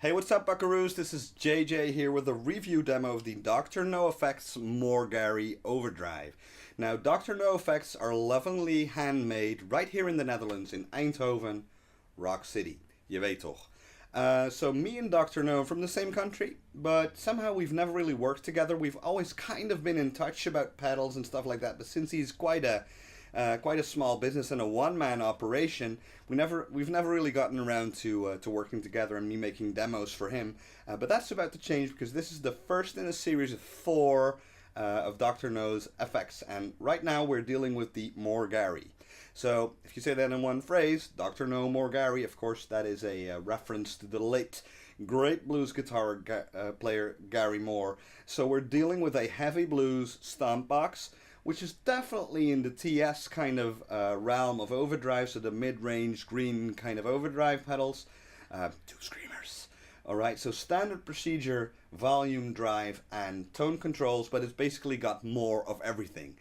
Hey, what's up, buckaroos? This is JJ here with a review demo of the Dr. No Effects More Gary Overdrive. Now, Dr. No Effects are lovingly handmade right here in the Netherlands, in Eindhoven, Rock City. Je weet toch. So me and Dr. No are from the same country, but somehow we've never really worked together. We've always kind of been in touch about pedals and stuff like that, but since he's quite a small business and a one-man operation, we've never really gotten around to working together and me making demos for him. But that's about to change because this is the first in a series of four of Dr. No's effects, and right now we're dealing with the More Gary. So if you say that in one phrase, Dr. No More Gary, of course that is a reference to the late great blues guitar player Gary Moore. So we're dealing with a heavy blues stompbox, which is definitely in the TS kind of realm of overdrive, so the mid-range green kind of overdrive pedals. Two screamers. Alright, so standard procedure, volume, drive, and tone controls, but it's basically got more of everything.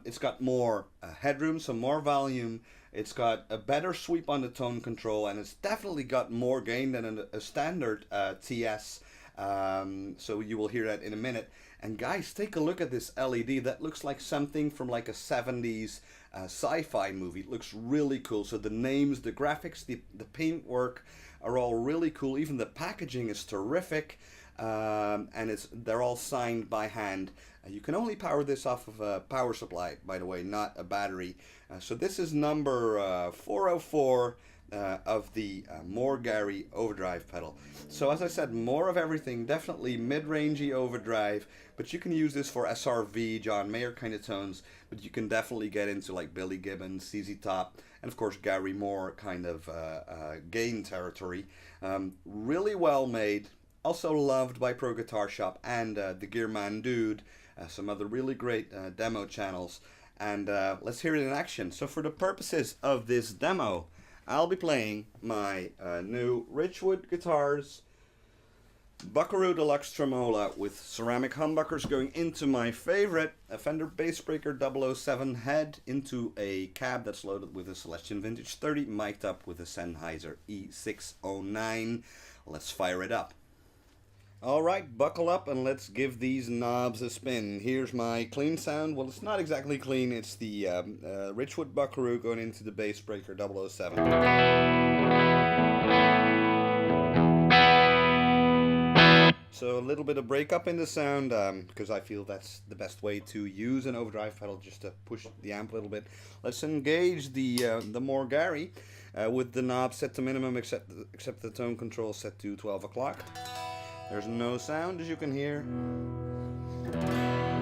It's got more headroom, so more volume. It's got a better sweep on the tone control, and it's definitely got more gain than a standard TS. So you will hear that in a minute. And guys, take a look at this LED. That looks like something from like a 70s sci-fi movie. It looks really cool. So the names, the graphics, the paintwork are all really cool. Even the packaging is terrific. And they're all signed by hand. You can only power this off of a power supply, by the way, not a battery. So this is number 404 of the More Gary overdrive pedal. So as I said, more of everything, definitely mid-rangey overdrive, but you can use this for SRV, John Mayer kind of tones, but you can definitely get into like Billy Gibbons, ZZ Top, and of course Gary Moore kind of gain territory. Really well made, also loved by Pro Guitar Shop and the Gearman Dude, some other really great demo channels, and let's hear it in action. So for the purposes of this demo, I'll be playing my new Ridgewood Guitars Buckaroo Deluxe Tremola with ceramic humbuckers going into my favorite Fender Bassbreaker 007 head into a cab that's loaded with a Celestion Vintage 30, mic'd up with a Sennheiser E609. Let's fire it up. Alright, buckle up and let's give these knobs a spin. Here's my clean sound. Well, it's not exactly clean. It's the Ridgewood Buckaroo going into the Bassbreaker 007. So a little bit of breakup in the sound because I feel that's the best way to use an overdrive pedal, just to push the amp a little bit. Let's engage the More Gary with the knob set to minimum, except the tone control set to 12 o'clock. There's no sound, as you can hear.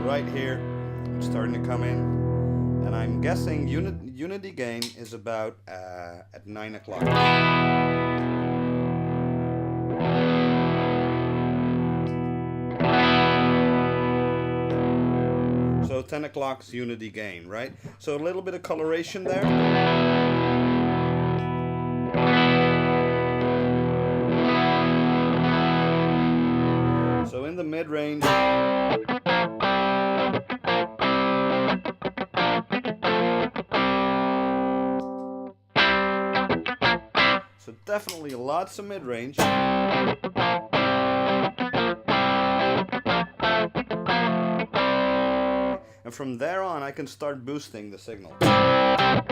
Right here, it's starting to come in, and I'm guessing unity gain is about at 9 o'clock. So 10 o'clock's unity gain, right? So a little bit of coloration there. So in the mid-range, so definitely lots of mid-range. And from there on, I can start boosting the signal. And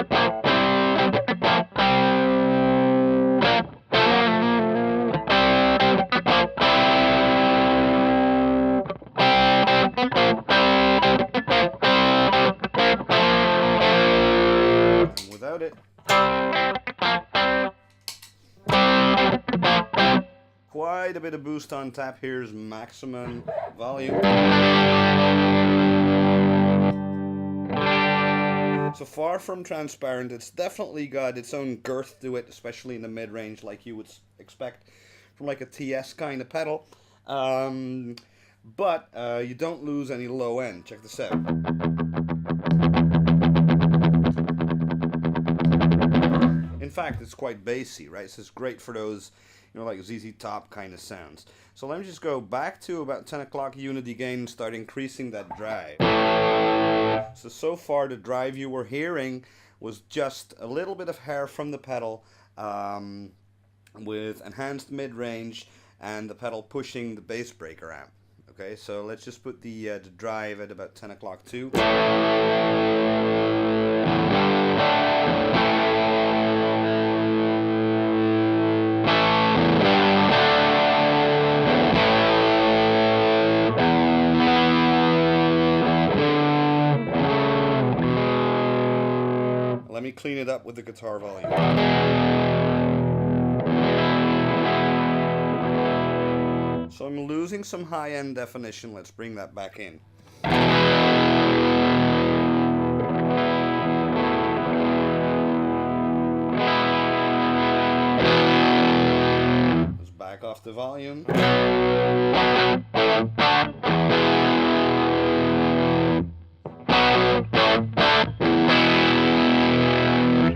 without it, quite a bit of boost on tap. Here's maximum volume. So far from transparent, it's definitely got its own girth to it, especially in the mid-range, like you would expect from like a TS kind of pedal. But you don't lose any low end. Check this out. In fact, it's quite bassy, right? So it's great for those, like ZZ Top kind of sounds. So let me just go back to about 10 o'clock unity gain and start increasing that drive. So far the drive you were hearing was just a little bit of hair from the pedal with enhanced mid-range and the pedal pushing the bass breaker amp. Okay, so let's just put the drive at about 10 o'clock too. Let me clean it up with the guitar volume. So I'm losing some high-end definition. Let's bring that back in. Let's back off the volume.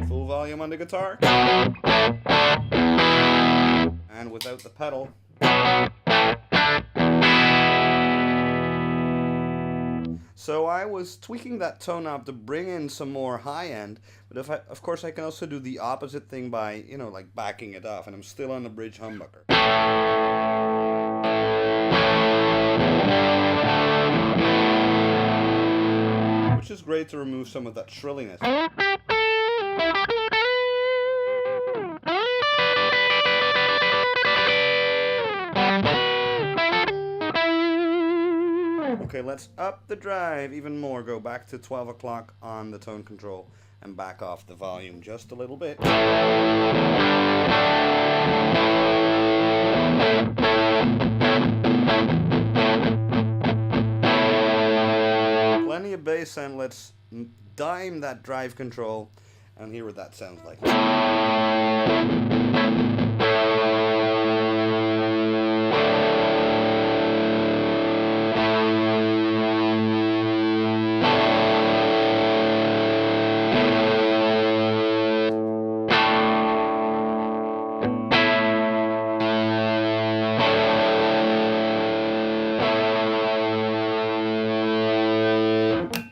Full volume on the guitar. And without the pedal. So I was tweaking that tone knob to bring in some more high end, but of course I can also do the opposite thing by, you know, like backing it off, and I'm still on the bridge humbucker. Which is great to remove some of that shrilliness. Okay, let's up the drive even more. Go back to 12 o'clock on the tone control and back off the volume just a little bit. Plenty of bass, and let's dime that drive control and hear what that sounds like.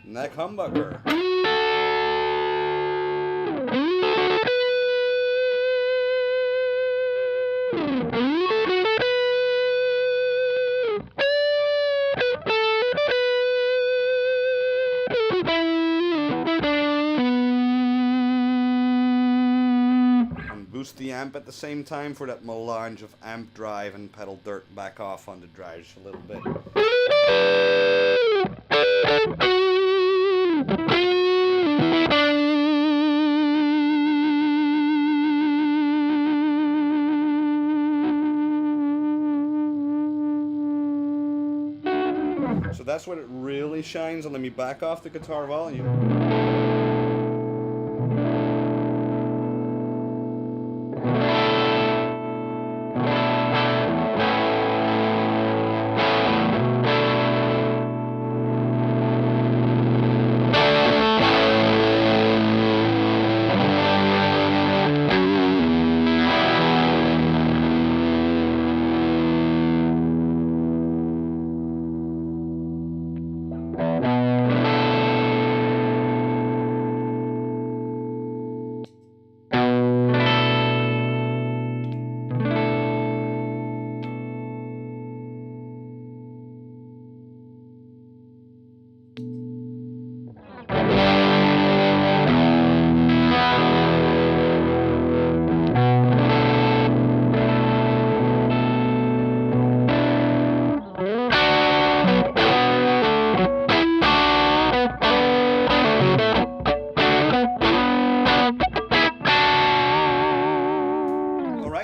Neck humbucker. And boost the amp at the same time for that melange of amp drive and pedal dirt back off on the drive just a little bit. So that's when it really shines, and let me back off the guitar volume.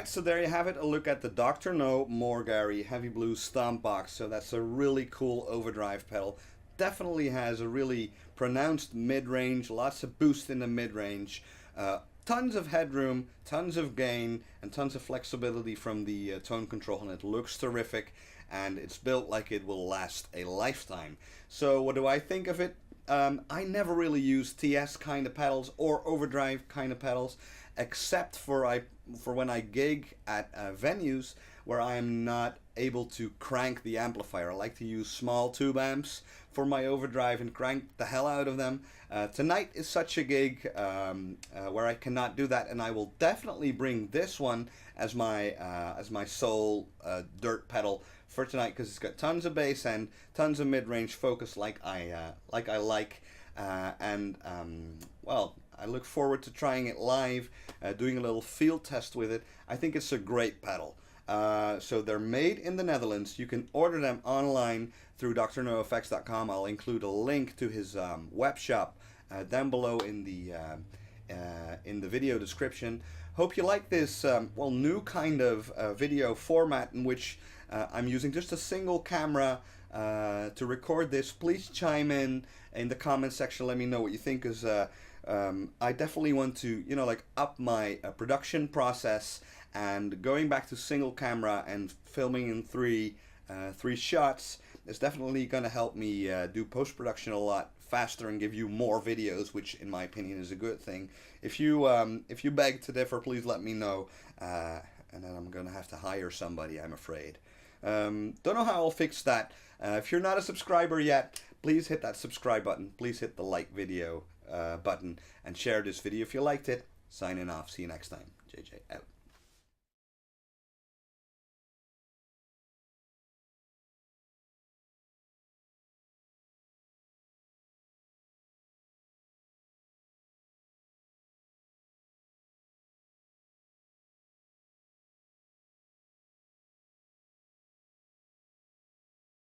So there you have it, a look at the Dr. No More Gary Heavy Blues stompbox. So that's a really cool overdrive pedal. Definitely has a really pronounced mid-range, lots of boost in the mid-range, tons of headroom, tons of gain, and tons of flexibility from the tone control, and it looks terrific, and it's built like it will last a lifetime. So what do I think of it? I never really use TS kind of pedals or overdrive kind of pedals, except for when I gig at venues where I am not able to crank the amplifier. I like to use small tube amps for my overdrive and crank the hell out of them. Tonight is such a gig where I cannot do that, and I will definitely bring this one as my sole dirt pedal for tonight, because it's got tons of bass and tons of mid-range focus like I like. Well, I look forward to trying it live, doing a little field test with it. I think it's a great pedal. So they're made in the Netherlands. You can order them online through drnoeffects.com. I'll include a link to his web shop down below in the video description. Hope you like this well, new kind of video format in which I'm using just a single camera to record this. Please chime in the comment section. Let me know what you think, because I definitely want to, you know, like, up my production process, and going back to single camera and filming in three shots is definitely going to help me do post-production a lot faster and give you more videos, which in my opinion is a good thing. If you beg to differ, please let me know, and then I'm gonna have to hire somebody, I'm afraid. Don't know how I'll fix that. If you're not a subscriber yet, please hit that subscribe button. Please hit the like video button and share this video if you liked it. Signing off. See you next time. JJ out.